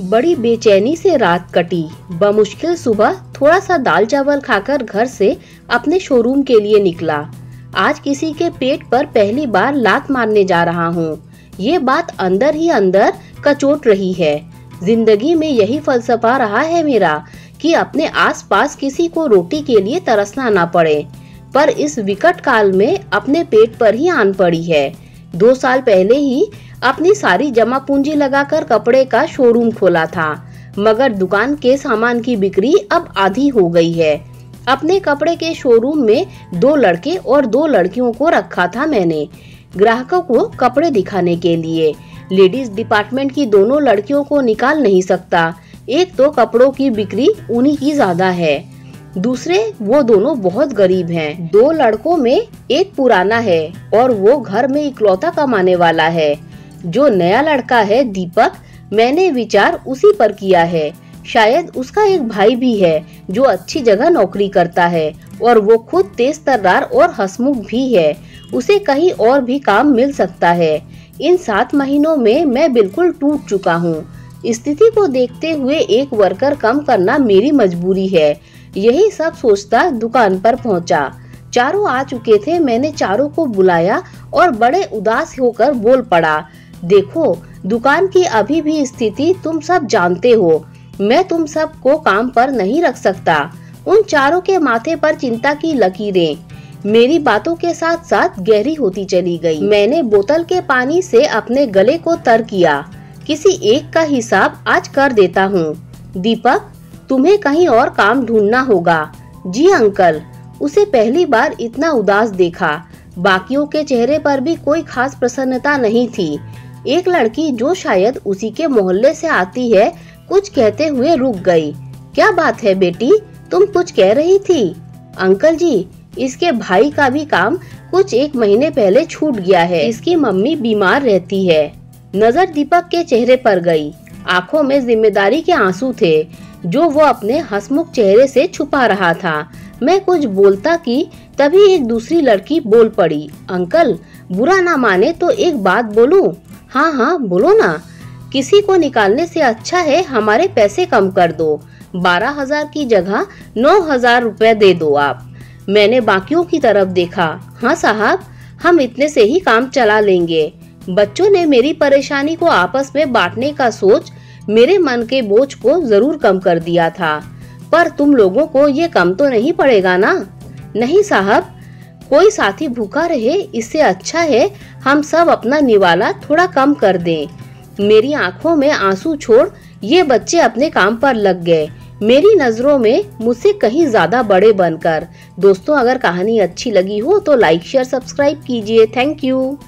बड़ी बेचैनी से रात कटी। बमुश्किल सुबह थोड़ा सा दाल चावल खाकर घर से अपने शोरूम के लिए निकला। आज किसी के पेट पर पहली बार लात मारने जा रहा हूँ। ये बात अंदर ही अंदर कचोट रही है। जिंदगी में यही फलसफा रहा है मेरा कि अपने आसपास किसी को रोटी के लिए तरसना ना पड़े, पर इस विकट काल में अपने पेट पर ही आन पड़ी है। 2 साल पहले ही अपनी सारी जमा पूंजी लगाकर कपड़े का शोरूम खोला था, मगर दुकान के सामान की बिक्री अब आधी हो गई है। अपने कपड़े के शोरूम में 2 लड़के और 2 लड़कियों को रखा था मैंने, ग्राहकों को कपड़े दिखाने के लिए। लेडीज डिपार्टमेंट की दोनों लड़कियों को निकाल नहीं सकता। एक तो कपड़ों की बिक्री उन्हीं की ज्यादा है, दूसरे वो दोनों बहुत गरीब हैं। 2 लड़कों में एक पुराना है और वो घर में इकलौता कमाने वाला है। जो नया लड़का है दीपक, मैंने विचार उसी पर किया है। शायद उसका एक भाई भी है जो अच्छी जगह नौकरी करता है और वो खुद तेज तर्रार और हंसमुख भी है। उसे कहीं और भी काम मिल सकता है। इन 7 महीनों में मैं बिल्कुल टूट चुका हूँ। स्थिति को देखते हुए एक वर्कर कम करना मेरी मजबूरी है। यही सब सोचता दुकान पर पहुंचा। चारों आ चुके थे। मैंने चारों को बुलाया और बड़े उदास होकर बोल पड़ा, देखो दुकान की अभी भी स्थिति तुम सब जानते हो। मैं तुम सब को काम पर नहीं रख सकता। उन चारों के माथे पर चिंता की लकीरें मेरी बातों के साथ साथ गहरी होती चली गई। मैंने बोतल के पानी से अपने गले को तर किया। किसी एक का हिसाब आज कर देता हूँ। दीपक, तुम्हें कहीं और काम ढूंढना होगा। जी अंकल। उसे पहली बार इतना उदास देखा। बाकियों के चेहरे पर भी कोई खास प्रसन्नता नहीं थी। एक लड़की जो शायद उसी के मोहल्ले से आती है कुछ कहते हुए रुक गई। क्या बात है बेटी, तुम कुछ कह रही थी? अंकल जी, इसके भाई का भी काम कुछ 1 महीने पहले छूट गया है। इसकी मम्मी बीमार रहती है। नजर दीपक के चेहरे पर गई। आंखों में जिम्मेदारी के आंसू थे जो वो अपने हंसमुख चेहरे से छुपा रहा था। मैं कुछ बोलता कि तभी एक दूसरी लड़की बोल पड़ी, अंकल बुरा ना माने तो एक बात बोलूं? हाँ हाँ बोलो ना। किसी को निकालने से अच्छा है हमारे पैसे कम कर दो। 12,000 की जगह 9,000 रुपए दे दो आप। मैंने बाकियों की तरफ देखा। हाँ साहब, हम इतने से ही काम चला लेंगे। बच्चों ने मेरी परेशानी को आपस में बांटने का सोच मेरे मन के बोझ को जरूर कम कर दिया था, पर तुम लोगों को ये कम तो नहीं पड़ेगा ना? नहीं साहब, कोई साथी भूखा रहे इससे अच्छा है हम सब अपना निवाला थोड़ा कम कर दें। मेरी आंखों में आंसू छोड़ ये बच्चे अपने काम पर लग गए, मेरी नजरों में मुझसे कहीं ज्यादा बड़े बनकर। दोस्तों, अगर कहानी अच्छी लगी हो तो लाइक शेयर सब्सक्राइब कीजिए। Thank you.